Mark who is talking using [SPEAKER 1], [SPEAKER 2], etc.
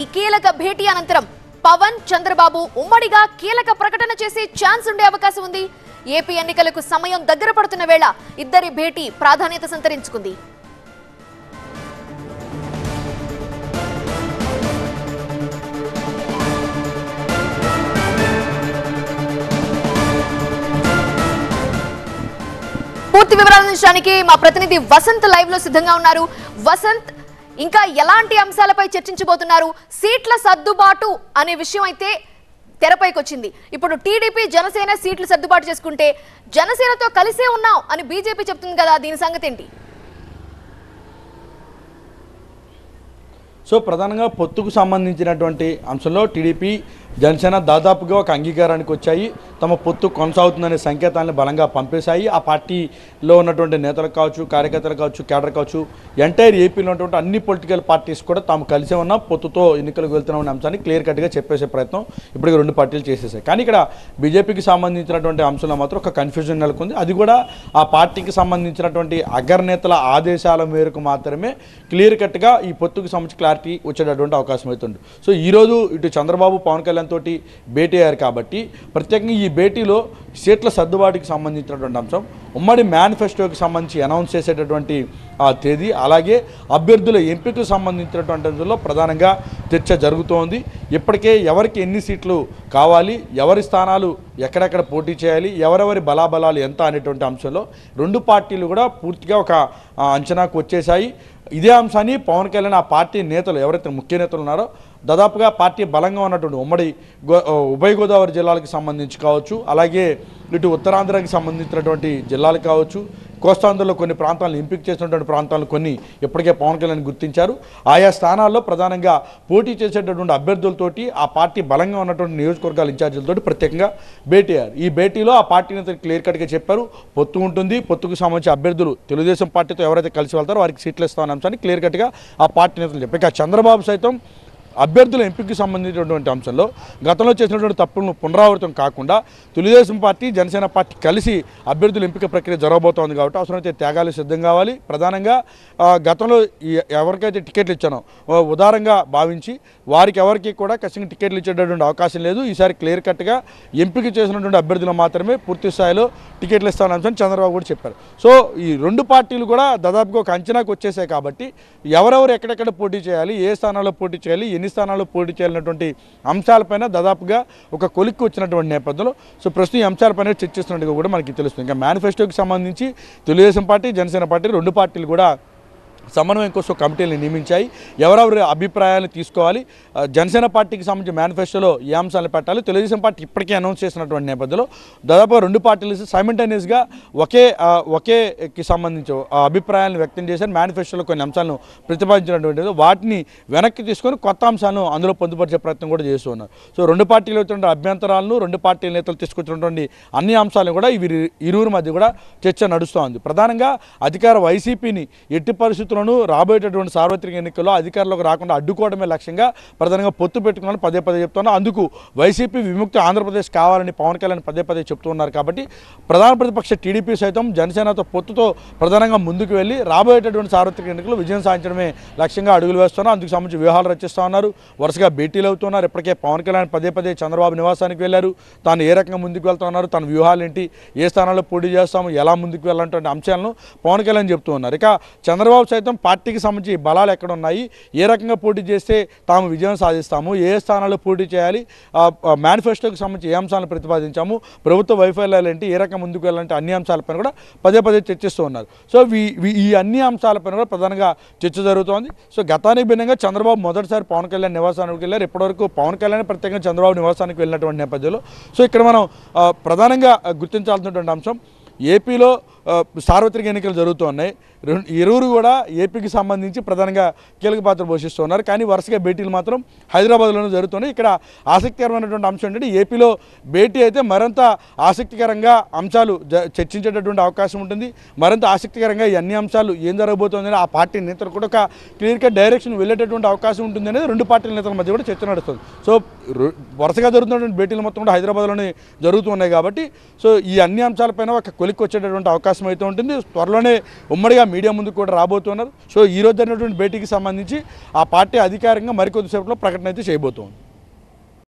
[SPEAKER 1] ఈ కీలక భేటీ అనంతరం పవన్ చంద్రబాబు ఉమ్మడిగా కీలక ప్రకటన చేసే ఛాన్స్ ఉండే అవకాశం ఉంది. ఏపీ ఎన్నికలకు సమయం దగ్గర పడుతున్న వేళ ఇద్దరి భేటీ ప్రాధాన్యత సంతరించుకుంది. పూర్తి వివరాల అందించడానికి మా ప్రతినిధి వసంత్ లైవ్ లో సిద్ధంగా ఉన్నారు. వసంత్, ఇంకా ఎలాంటి అంశాలపై చర్చించబోతున్నారు? సీట్ల సర్దుబాటు అనే విషయం అయితే తెరపైకి వచ్చింది. ఇప్పుడు టీడీపీ జనసేన సీట్లు సర్దుబాటు చేసుకుంటే జనసేనతో కలిసే ఉన్నాం అని బీజేపీ చెప్తుంది కదా, దీని సంగతి ఏంటి?
[SPEAKER 2] సో ప్రధానంగా పొత్తుకు సంబంధించినటువంటి అంశంలో టీడీపీ జనసేన దాదాపుగా ఒక అంగీకారానికి వచ్చాయి. తమ పొత్తు కొనసాగుతుందనే సంకేతాలను బలంగా పంపేశాయి. ఆ పార్టీలో ఉన్నటువంటి నేతలు కావచ్చు, కార్యకర్తలు కావచ్చు, కేడర్ కావచ్చు, ఎంటైర్ ఏపీలో ఉన్నటువంటి అన్ని పొలిటికల్ పార్టీస్ కూడా తాము కలిసే ఉన్న పొత్తుతో ఎన్నికలకు వెళ్తున్న అంశాన్ని క్లియర్ కట్గా చెప్పేసే ప్రయత్నం ఇప్పటికీ రెండు పార్టీలు చేసేసాయి. కానీ ఇక్కడ బీజేపీకి సంబంధించినటువంటి అంశంలో మాత్రం ఒక కన్ఫ్యూజన్ నెలకొంది. అది కూడా ఆ పార్టీకి సంబంధించినటువంటి అగ్రనేతల ఆదేశాల మేరకు మాత్రమే క్లియర్ కట్గా ఈ పొత్తుకు సంబంధించి క్లారిటీ వచ్చేటటువంటి అవకాశం అవుతుంది. సో ఈరోజు ఇటు చంద్రబాబు, పవన్ కళ్యాణ్ తోటి భేటీ అయ్యారు కాబట్టి ప్రత్యేకంగా ఈ భేటీలో సీట్ల సర్దుబాటుకి సంబంధించినటువంటి అంశం, ఉమ్మడి మేనిఫెస్టోకి సంబంధించి అనౌన్స్ చేసేటటువంటి ఆ తేదీ, అలాగే అభ్యర్థుల ఎంపికకు సంబంధించినటువంటి అంశంలో ప్రధానంగా చర్చ జరుగుతోంది. ఇప్పటికే ఎవరికి ఎన్ని సీట్లు కావాలి, ఎవరి స్థానాలు ఎక్కడెక్కడ పోటీ చేయాలి, ఎవరెవరి బలాబలాలు ఎంత అనేటువంటి అంశంలో రెండు పార్టీలు కూడా పూర్తిగా ఒక అంచనాకు వచ్చేసాయి. ఇదే అంశాన్ని పవన్ కళ్యాణ్ ఆ పార్టీ నేతలు ఎవరైతే ముఖ్య నేతలు ఉన్నారో దాదాపుగా పార్టీ బలంగా ఉన్నటువంటి ఉమ్మడి ఉభయ గోదావరి జిల్లాలకు సంబంధించి కావచ్చు, అలాగే ఇటు ఉత్తరాంధ్రకి సంబంధించినటువంటి జిల్లాలు కావచ్చు, కోస్తాంధ్రలో కొన్ని ప్రాంతాలను ఎంపిక చేసినటువంటి ప్రాంతాలను కొన్ని ఇప్పటికే పవన్ కళ్యాణ్ గుర్తించారు. ఆయా స్థానాల్లో ప్రధానంగా పోటీ చేసేటటువంటి అభ్యర్థులతోటి ఆ పార్టీ బలంగా ఉన్నటువంటి నియోజకవర్గాల ఇన్ఛార్జీలతోటి ప్రత్యేకంగా భేటీ అయ్యారు. ఈ భేటీలో ఆ పార్టీ నేతలు క్లియర్ కట్గా చెప్పారు, పొత్తు ఉంటుంది, పొత్తుకు సంబంధించి అభ్యర్థులు తెలుగుదేశం పార్టీతో ఎవరైతే కలిసి వెళ్తారో వారికి సీట్లు ఇస్తామనే అంశాన్ని క్లియర్ కట్గా ఆ పార్టీ నేతలు చెప్పారు. ఇక చంద్రబాబు సైతం అభ్యర్థుల ఎంపికకి సంబంధించినటువంటి అంశంలో గతంలో చేసినటువంటి తప్పులను పునరావృతం కాకుండా తెలుగుదేశం పార్టీ, జనసేన పార్టీ కలిసి అభ్యర్థుల ఎంపిక ప్రక్రియ జరగబోతోంది కాబట్టి అవసరమైతే త్యాగాలు సిద్ధం కావాలి. ప్రధానంగా గతంలో ఎవరికైతే టికెట్లు ఇచ్చానో ఉదారంగా భావించి వారికి ఎవరికి కూడా ఖచ్చితంగా టికెట్లు ఇచ్చేటటువంటి అవకాశం లేదు. ఈసారి క్లియర్ కట్గా ఎంపిక చేసినటువంటి అభ్యర్థులు మాత్రమే పూర్తి స్థాయిలో టికెట్లు ఇస్తామని అంశాన్ని చంద్రబాబు కూడా చెప్పారు. సో ఈ రెండు పార్టీలు కూడా దాదాపుగా ఒక అంచనాకు వచ్చేసాయి కాబట్టి ఎవరెవరు ఎక్కడెక్కడ పోటీ చేయాలి, ఏ స్థానాల్లో పోటీ చేయాలి, ఎన్ని స్థానాల్లో పోటీ చేయాలన్నటువంటి అంశాలపైన దాదాపుగా ఒక కొలిక్కి వచ్చినటువంటి నేపథ్యంలో సో ప్రస్తుతం ఈ అంశాలపైన చర్చిస్తున్నట్టుగా కూడా మనకి తెలుస్తుంది. ఇంకా మేనిఫెస్టోకి సంబంధించి తెలుగుదేశం పార్టీ, జనసేన పార్టీ రెండు పార్టీలు కూడా సమన్వయం కోసం కమిటీలను నియమించాయి. ఎవరెవరి అభిప్రాయాలు తీసుకోవాలి, జనసేన పార్టీకి సంబంధించి మేనిఫెస్టోలో ఏ అంశాలు పెట్టాలి, తెలుగుదేశం పార్టీ ఇప్పటికే అనౌన్స్ చేసినటువంటి నేపథ్యంలో దాదాపు రెండు పార్టీలు సైమల్టేనియస్గా ఒకేకి సంబంధించి అభిప్రాయాలను వ్యక్తం చేశారు. మేనిఫెస్టోలో కొన్ని అంశాలను ప్రతిపాదించినటువంటి వాటిని వెనక్కి తీసుకొని కొత్త అంశాలను అందులో పొందుపరిచే ప్రయత్నం కూడా చేస్తూ ఉన్నారు. సో రెండు పార్టీలు వచ్చిన అభ్యంతరాలను రెండు పార్టీల నేతలు తీసుకొచ్చినటువంటి అన్ని అంశాలను కూడా ఇరువురి మధ్య కూడా చర్చ నడుస్తూ ఉంది. ప్రధానంగా అధికార వైసీపీని ఎట్టి పరిస్థితుల్లో రాబోయేటటువంటి సార్వత్రిక ఎన్నికల్లో అధికారంలోకి రాకుండా అడ్డుకోవడమే లక్ష్యంగా ప్రధానంగా పొత్తు పెట్టుకున్నాను పదే చెప్తున్నా. అందుకు వైసీపీ విముక్తి ఆంధ్రప్రదేశ్ కావాలని పవన్ కళ్యాణ్ పదే చెప్తూ ఉన్నారు. కాబట్టి ప్రధాన ప్రతిపక్ష టీడీపీ సైతం జనసేనతో పొత్తుతో ప్రధానంగా ముందుకు వెళ్ళి రాబోయేటటువంటి సార్వత్రిక ఎన్నికల్లో విజయం సాధించడమే లక్ష్యంగా అడుగులు వేస్తున్నారు. అందుకు సంబంధించి వ్యూహాలు రచిస్తూ ఉన్నారు, వరుసగా భేటీలు అవుతున్నారు. ఇప్పటికే పవన్ కళ్యాణ్ పదే చంద్రబాబు నివాసానికి వెళ్ళారు. తాను ఏ రకంగా ముందుకు వెళ్తున్నారు, తన వ్యూహాలు ఏంటి, ఏ స్థానాల్లో పోటీ చేస్తాము, ఎలా ముందుకు వెళ్ళాలంటే అంశాలను పవన్ కళ్యాణ్ చెప్తూ ఉన్నారు. ఇక చంద్రబాబు సైతం పార్టీకి సంబంధించి బలాలు ఎక్కడ ఉన్నాయి, ఏ రకంగా పోటీ చేస్తే తాము విజయం సాధిస్తాము, ఏ స్థానాల్లో పోటీ చేయాలి, మేనిఫెస్టోకి సంబంధించి ఏ అంశాలను ప్రతిపాదించాము, ప్రభుత్వ వైఫల్యాలు ఏంటి, ఏ రకంగా ముందుకు వెళ్ళాలంటే అన్ని అంశాలపైన కూడా పదే చర్చిస్తూ ఉన్నారు. సో ఈ అన్ని అంశాలపైన కూడా ప్రధానంగా చర్చ జరుగుతోంది. సో గతానికి భిన్నంగా చంద్రబాబు మొదటిసారి పవన్ కళ్యాణ్ నివాసానికి వెళ్ళారు. ఇప్పటివరకు పవన్ కళ్యాణ్ ప్రత్యేకంగా చంద్రబాబు నివాసానికి వెళ్ళినటువంటి నేపథ్యంలో సో ఇక్కడ మనం ప్రధానంగా గుర్తించాల్సినటువంటి అంశం, ఏపీలో సార్వత్రిక ఎన్నికలు జరుగుతున్నాయి. ఇరువురు కూడా ఏపీకి సంబంధించి ప్రధానంగా కీలక పాత్ర పోషిస్తున్నారు. కానీ వరుసగా భేటీలు మాత్రం హైదరాబాద్లోనే జరుగుతున్నాయి. ఇక్కడ ఆసక్తికరమైనటువంటి అంశం ఏంటంటే ఏపీలో భేటీ అయితే మరింత ఆసక్తికరంగా అంశాలు చర్చించేటటువంటి అవకాశం ఉంటుంది. మరింత ఆసక్తికరంగా ఈ అన్ని అంశాలు ఏం జరగబోతుందని ఆ పార్టీ నేతలు కూడా ఒక క్లియర్ కట్ డైరెక్షన్ వెళ్ళేటటువంటి అవకాశం ఉంటుంది అనేది రెండు పార్టీల నేతల మధ్య కూడా చర్చ నడుస్తుంది. సో వరుసగా జరుగుతున్నటువంటి భేటీలు మొత్తం కూడా హైదరాబాద్లోనే జరుగుతున్నాయి కాబట్టి సో ఈ అన్ని అంశాలపైన ఒక కొలిక్కి వచ్చేటటువంటి అవకాశం అవకాశం అయితే ఉంటుంది. త్వరలోనే ఉమ్మడిగా మీడియా ముందుకు కూడా రాబోతున్నారు. సో ఈ రోజు జరిగినటువంటి భేటీకి సంబంధించి ఆ పార్టీ అధికారికంగా మరికొద్దిసేపట్లో ప్రకటన అయితే చేయబోతోంది.